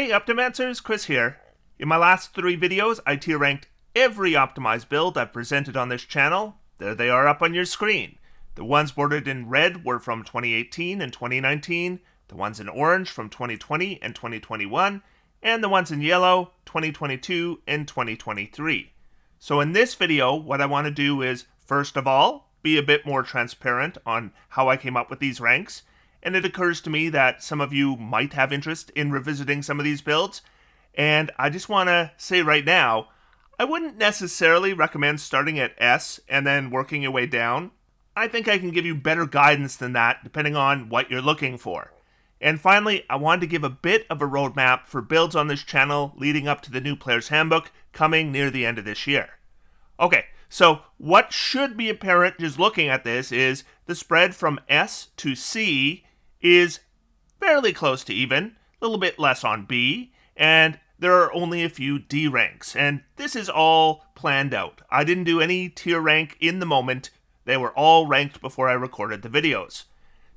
Hey Optimancers, Chris here. In my last 3 videos, I tier ranked every optimized build I've presented on this channel. There they are up on your screen. The ones bordered in red were from 2018 and 2019, the ones in orange from 2020 and 2021, and the ones in yellow, 2022 and 2023. So in this video, what I want to do is, first of all, be a bit more transparent on how I came up with these ranks. And it occurs to me that some of you might have interest in revisiting some of these builds. And I just want to say right now, I wouldn't necessarily recommend starting at S and then working your way down. I think I can give you better guidance than that depending on what you're looking for. And finally, I wanted to give a bit of a roadmap for builds on this channel leading up to the new Player's Handbook coming near the end of this year. Okay, so what should be apparent just looking at this is the spread from S to C is fairly close to even, a little bit less on B, and there are only a few D ranks, and this is all planned out. I didn't do any tier rank in the moment. They were all ranked before I recorded the videos.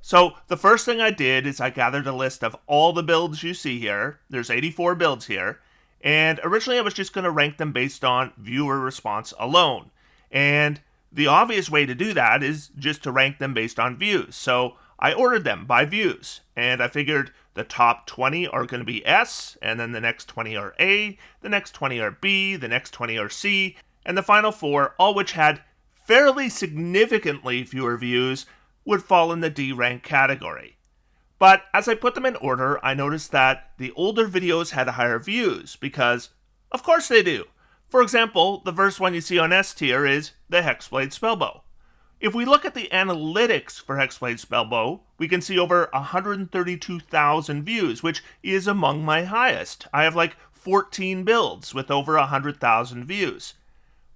So the first thing I did is I gathered a list of all the builds you see here. There's 84 builds here, and originally I was just going to rank them based on viewer response alone. And the obvious way to do that is just to rank them based on views. So I ordered them by views, and I figured the top 20 are going to be S, and then the next 20 are A, the next 20 are B, the next 20 are C, and the final 4, all which had fairly significantly fewer views, would fall in the D rank category. But as I put them in order, I noticed that the older videos had higher views, because of course they do. For example, the first one you see on S tier is the Hexblade Spellbow. If we look at the analytics for Hexblade Spellbow, we can see over 132,000 views, which is among my highest. I have like 14 builds with over 100,000 views.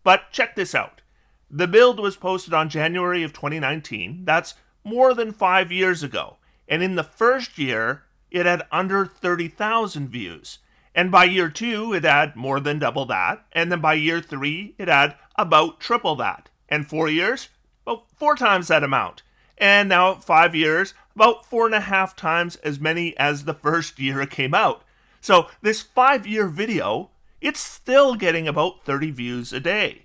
But check this out. The build was posted on January of 2019. That's more than 5 years ago. And in the first year, it had under 30,000 views. And by year 2, it had more than double that. And then by year 3, it had about triple that. And 4 years? About 4 times that amount. And now at 5 years, about 4.5 times as many as the first year it came out. So this 5-year video, it's still getting about 30 views a day.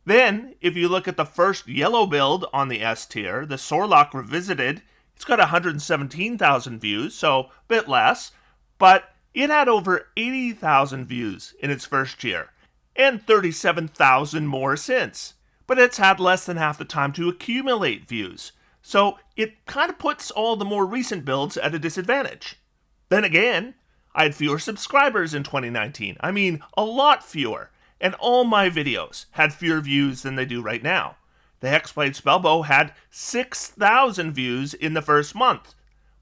Then, if you look at the first yellow build on the S tier, the Sorlock Revisited, it's got 117,000 views, so a bit less, but it had over 80,000 views in its first year, and 37,000 more since. But it's had less than half the time to accumulate views, so it kind of puts all the more recent builds at a disadvantage. Then again, I had fewer subscribers in 2019. I mean, a lot fewer, and all my videos had fewer views than they do right now. The Hexblade Spellbow had 6,000 views in the first month.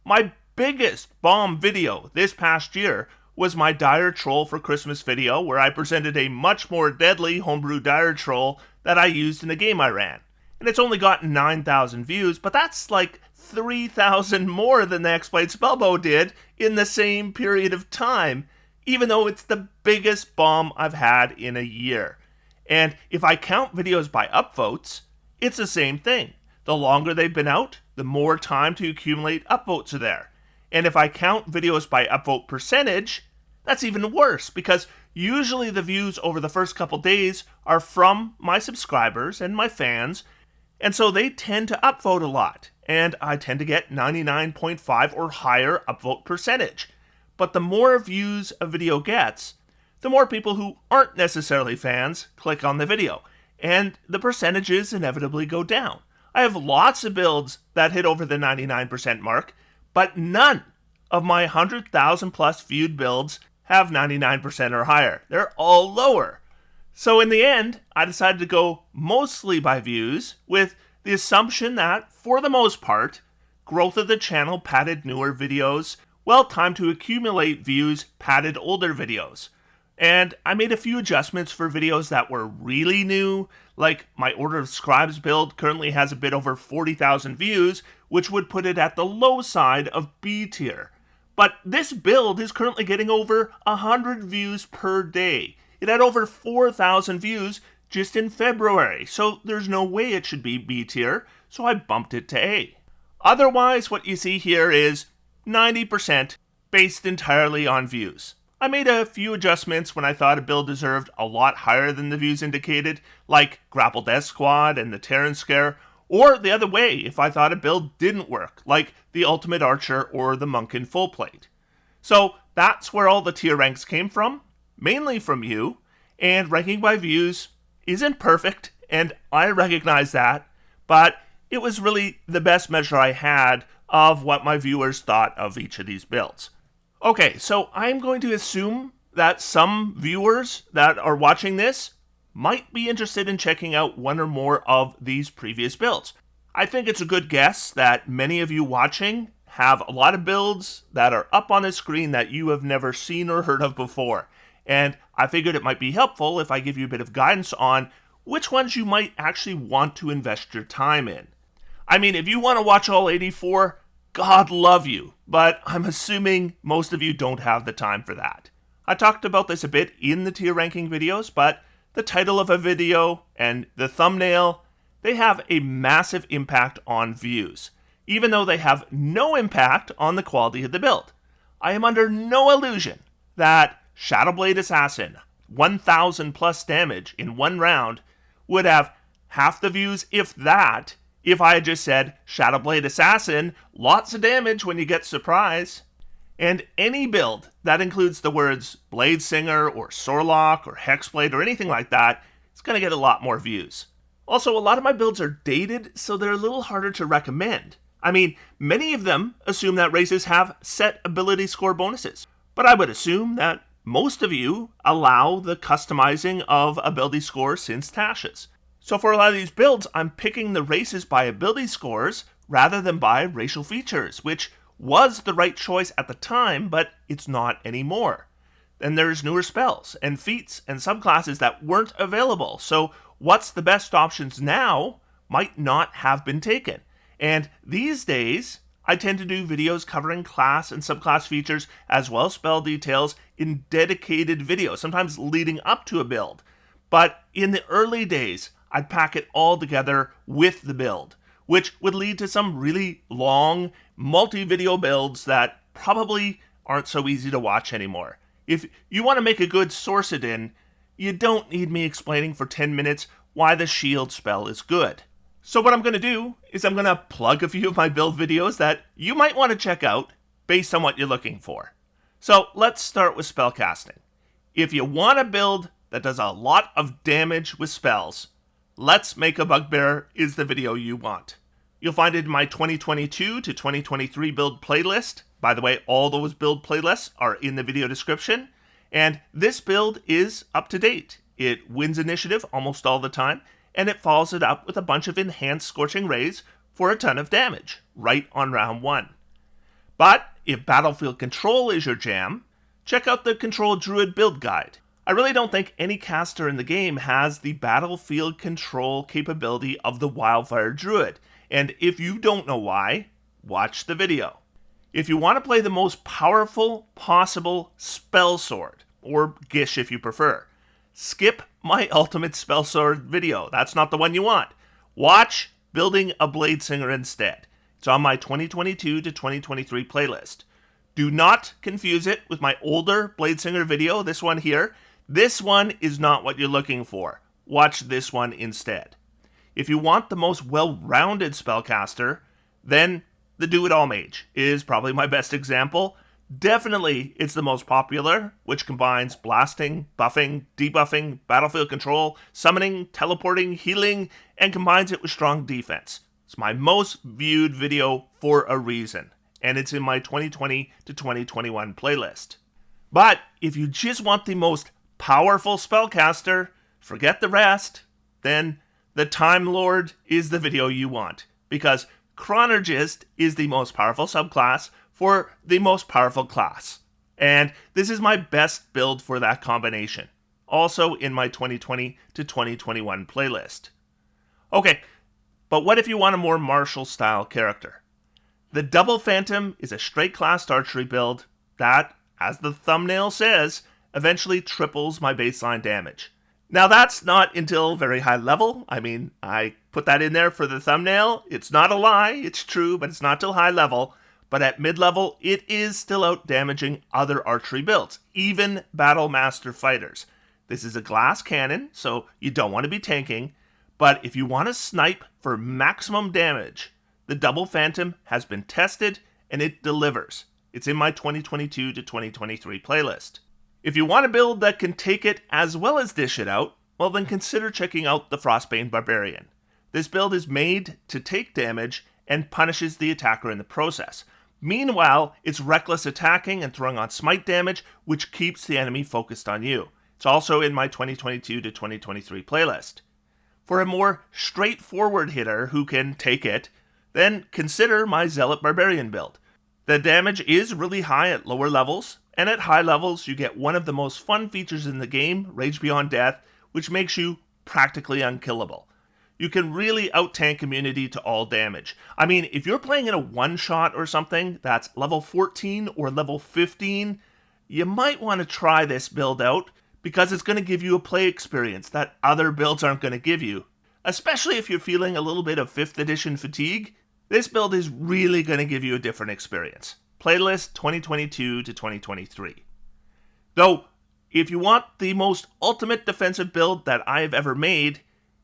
My biggest bomb video this past year was my Dire Troll for Christmas video, where I presented a much more deadly homebrew Dire Troll that I used in a game I ran. And it's only gotten 9,000 views, but that's like 3,000 more than the Hexblade Spellbow did in the same period of time, even though it's the biggest bomb I've had in a year. And if I count videos by upvotes, it's the same thing. The longer they've been out, the more time to accumulate upvotes are there. And if I count videos by upvote percentage, that's even worse, because usually the views over the first couple days are from my subscribers and my fans, and so they tend to upvote a lot, and I tend to get 99.5 or higher upvote percentage. But the more views a video gets, the more people who aren't necessarily fans click on the video, and the percentages inevitably go down. I have lots of builds that hit over the 99% mark, but none of my 100,000 plus viewed builds have 99% or higher. They're all lower. So in the end, I decided to go mostly by views, with the assumption that, for the most part, growth of the channel padded newer videos, while time to accumulate views padded older videos. And I made a few adjustments for videos that were really new, like my Order of Scribes build currently has a bit over 40,000 views, which would put it at the low side of B tier. But this build is currently getting over 100 views per day. It had over 4,000 views just in February, so there's no way it should be B tier, so I bumped it to A. Otherwise, what you see here is 90% based entirely on views. I made a few adjustments when I thought a build deserved a lot higher than the views indicated, like Grapple Death Squad and the Terran Scare, or the other way if I thought a build didn't work, like the Ultimate Archer or the Monk in Full Plate. So that's where all the tier ranks came from, mainly from you, and ranking by views isn't perfect, and I recognize that, but it was really the best measure I had of what my viewers thought of each of these builds. Okay, so I'm going to assume that some viewers that are watching this might be interested in checking out one or more of these previous builds. I think it's a good guess that many of you watching have a lot of builds that are up on the screen that you have never seen or heard of before. And I figured it might be helpful if I give you a bit of guidance on which ones you might actually want to invest your time in. I mean, if you want to watch all 84, God love you, but I'm assuming most of you don't have the time for that. I talked about this a bit in the tier ranking videos, but the title of a video and the thumbnail, they have a massive impact on views, even though they have no impact on the quality of the build. I am under no illusion that Shadowblade Assassin, 1000 plus damage in one round, would have half the views, if that, if I had just said Shadowblade Assassin, lots of damage when you get surprise. And any build that includes the words Bladesinger or Sorlock or Hexblade or anything like that, it's going to get a lot more views. Also, a lot of my builds are dated, so they're a little harder to recommend. I mean, many of them assume that races have set ability score bonuses, but I would assume that most of you allow the customizing of ability scores since Tasha's. So for a lot of these builds, I'm picking the races by ability scores rather than by racial features, which was the right choice at the time, but it's not anymore. Then there's newer spells and feats and subclasses that weren't available, so what's the best options now might not have been taken. And these days, I tend to do videos covering class and subclass features as well as spell details in dedicated videos, sometimes leading up to a build. But in the early days, I'd pack it all together with the build, which would lead to some really long, multi-video builds that probably aren't so easy to watch anymore. If you want to make a good Sorcerer, you don't need me explaining for 10 minutes why the shield spell is good. So what I'm going to do is I'm going to plug a few of my build videos that you might want to check out based on what you're looking for. So let's start with spellcasting. If you want a build that does a lot of damage with spells, Let's Make a Bugbear is the video you want. You'll find it in my 2022 to 2023 build playlist. By the way, all those build playlists are in the video description. And this build is up to date. It wins initiative almost all the time, and it follows it up with a bunch of enhanced Scorching Rays for a ton of damage, right on round 1. But if Battlefield Control is your jam, check out the Control Druid build guide. I really don't think any caster in the game has the Battlefield Control capability of the Wildfire Druid, and if you don't know why, watch the video. If you want to play the most powerful possible spell sword, or Gish if you prefer, skip my Ultimate Spell Sword video. That's not the one you want. Watch Building a Bladesinger instead. It's on my 2022 to 2023 playlist. Do not confuse it with my older Bladesinger video, this one here. This one is not what you're looking for. Watch this one instead. If you want the most well-rounded spellcaster, then the Do-It-All Mage is probably my best example. Definitely, it's the most popular, which combines blasting, buffing, debuffing, battlefield control, summoning, teleporting, healing, and combines it with strong defense. It's my most viewed video for a reason, and it's in my 2020 to 2021 playlist. But if you just want the most powerful spellcaster, forget the rest, then the Time Lord is the video you want, because Chronergist is the most powerful subclass for the most powerful class. And this is my best build for that combination. Also in my 2020 to 2021 playlist. Okay, but what if you want a more martial style character? The Double Phantom is a straight class archery build that, as the thumbnail says, eventually triples my baseline damage. Now that's not until very high level. I mean, I put that in there for the thumbnail. It's not a lie, it's true, but it's not till high level. but at mid-level, it is still out-damaging other archery builds, even Battle Master fighters. This is a glass cannon, so you don't want to be tanking, but if you want to snipe for maximum damage, the Double Phantom has been tested and it delivers. It's in my 2022 to 2023 playlist. If you want a build that can take it as well as dish it out, well then consider checking out the Frostbane Barbarian. This build is made to take damage and punishes the attacker in the process. Meanwhile, it's reckless attacking and throwing on smite damage, which keeps the enemy focused on you. It's also in my 2022 to 2023 playlist. For a more straightforward hitter who can take it, then consider my Zealot Barbarian build. The damage is really high at lower levels, and at high levels you get one of the most fun features in the game, Rage Beyond Death, which makes you practically unkillable. You can really out-tank immunity to all damage. I mean, if you're playing in a one-shot or something that's level 14 or level 15, you might want to try this build out because it's going to give you a play experience that other builds aren't going to give you. Especially if you're feeling a little bit of 5th edition fatigue, this build is really going to give you a different experience. Playlist 2022 to 2023. Though, if you want the most ultimate defensive build that I've ever made,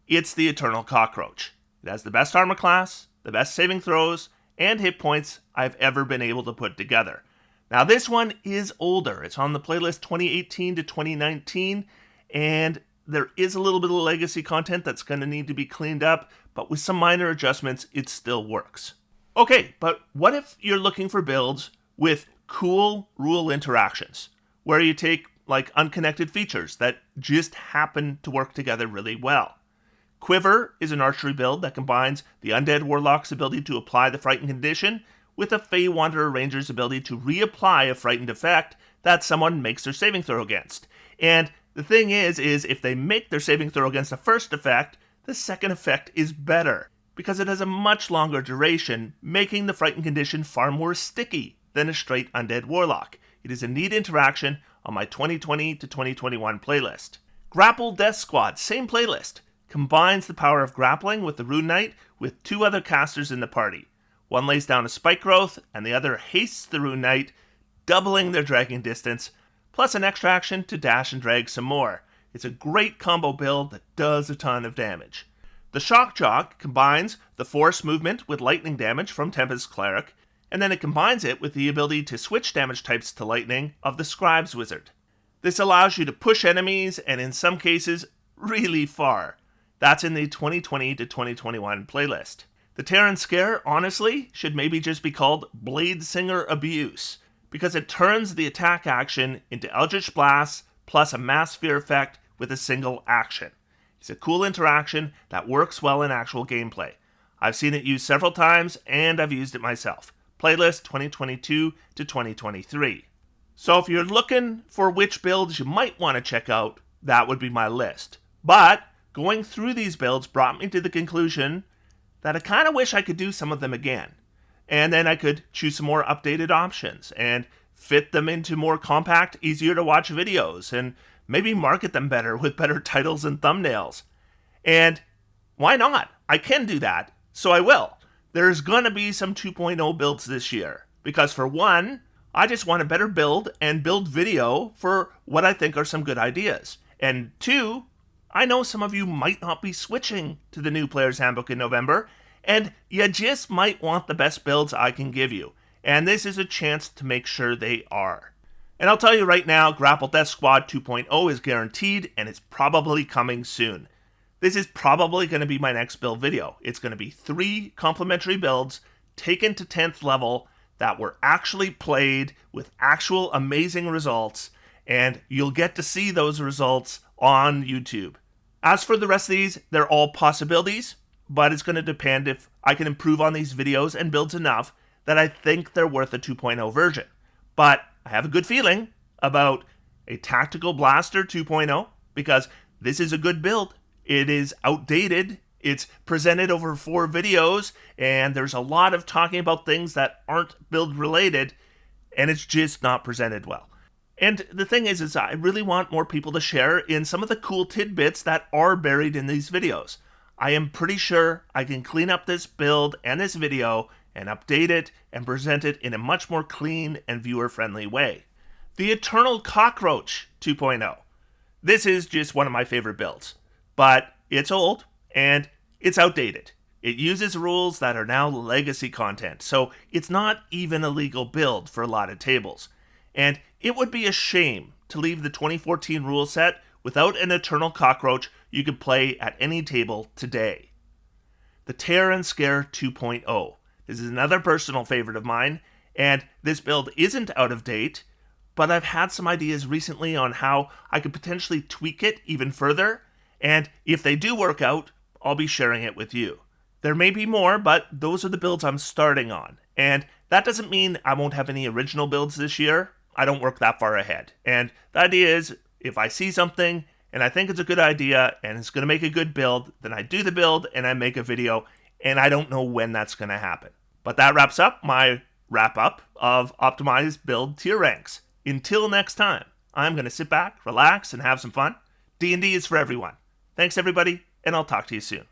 it's the Eternal Cockroach. It has the best armor class, the best saving throws, and hit points I've ever been able to put together. Now this one is older. It's on the playlist 2018 to 2019, and there is a little bit of legacy content that's going to need to be cleaned up, but with some minor adjustments, it still works. Okay, but what if you're looking for builds with cool rule interactions, where you take like unconnected features that just happen to work together really well? Quiver is an archery build that combines the Undead Warlock's ability to apply the Frightened condition with a Fey Wanderer Ranger's ability to reapply a Frightened effect that someone makes their saving throw against. And the thing is if they make their saving throw against the first effect, the second effect is better, because it has a much longer duration, making the Frightened condition far more sticky than a straight Undead Warlock. It is a neat interaction on my 2020 to 2021 playlist. Grapple Death Squad, same playlist, combines the power of grappling with the Rune Knight with two other casters in the party. One lays down a spike growth, and the other hastes the Rune Knight, doubling their dragging distance, plus an extra action to dash and drag some more. It's a great combo build that does a ton of damage. The Shock Jock combines the force movement with lightning damage from Tempest Cleric, and then it combines it with the ability to switch damage types to lightning of the Scribe's Wizard. This allows you to push enemies, and in some cases, really far. That's in the 2020 to 2021 playlist. The Terran Scare, honestly, should maybe just be called Blade Singer Abuse, because it turns the attack action into Eldritch Blast plus a Mass Sphere effect with a single action. It's a cool interaction that works well in actual gameplay. I've seen it used several times, and I've used it myself. Playlist 2022 to 2023. So if you're looking for which builds you might want to check out, that would be my list. But going through these builds brought me to the conclusion that I kind of wish I could do some of them again. And then I could choose some more updated options and fit them into more compact, easier to watch videos, and maybe market them better with better titles and thumbnails. And why not? I can do that, so I will. There's gonna be some 2.0 builds this year, because for one, I just want a better build and build video for what I think are some good ideas. And two, I know some of you might not be switching to the new Player's Handbook in November, and you just might want the best builds I can give you. And this is a chance to make sure they are. And I'll tell you right now, Grapple Death Squad 2.0 is guaranteed, and it's probably coming soon. This is probably going to be my next build video. It's going to be 3 complementary builds taken to 10th level that were actually played with actual amazing results, and you'll get to see those results on YouTube. As for the rest of these, they're all possibilities, but it's going to depend if I can improve on these videos and builds enough that I think they're worth a 2.0 version. But I have a good feeling about a Tactical Blaster 2.0, because this is a good build. It is outdated, it's presented over 4 videos, and there's a lot of talking about things that aren't build related, and it's just not presented well. And the thing is I really want more people to share in some of the cool tidbits that are buried in these videos. I am pretty sure I can clean up this build and this video and update it and present it in a much more clean and viewer-friendly way. The Eternal Cockroach 2.0. This is just one of my favorite builds, but it's old and it's outdated. It uses rules that are now legacy content, so it's not even a legal build for a lot of tables. And it would be a shame to leave the 2014 rule set without an Eternal Cockroach you could play at any table today. The Tear and Scare 2.0. This is another personal favorite of mine, and this build isn't out of date, but I've had some ideas recently on how I could potentially tweak it even further, and if they do work out, I'll be sharing it with you. There may be more, but those are the builds I'm starting on, and that doesn't mean I won't have any original builds this year. I don't work that far ahead, and the idea is, if I see something and I think it's a good idea and it's going to make a good build, then I do the build and I make a video, and I don't know when that's going to happen. But that wraps up my wrap-up of optimized build tier ranks. Until next time, I'm going to sit back, relax, and have some fun. D&D is for everyone. Thanks, everybody, and I'll talk to you soon.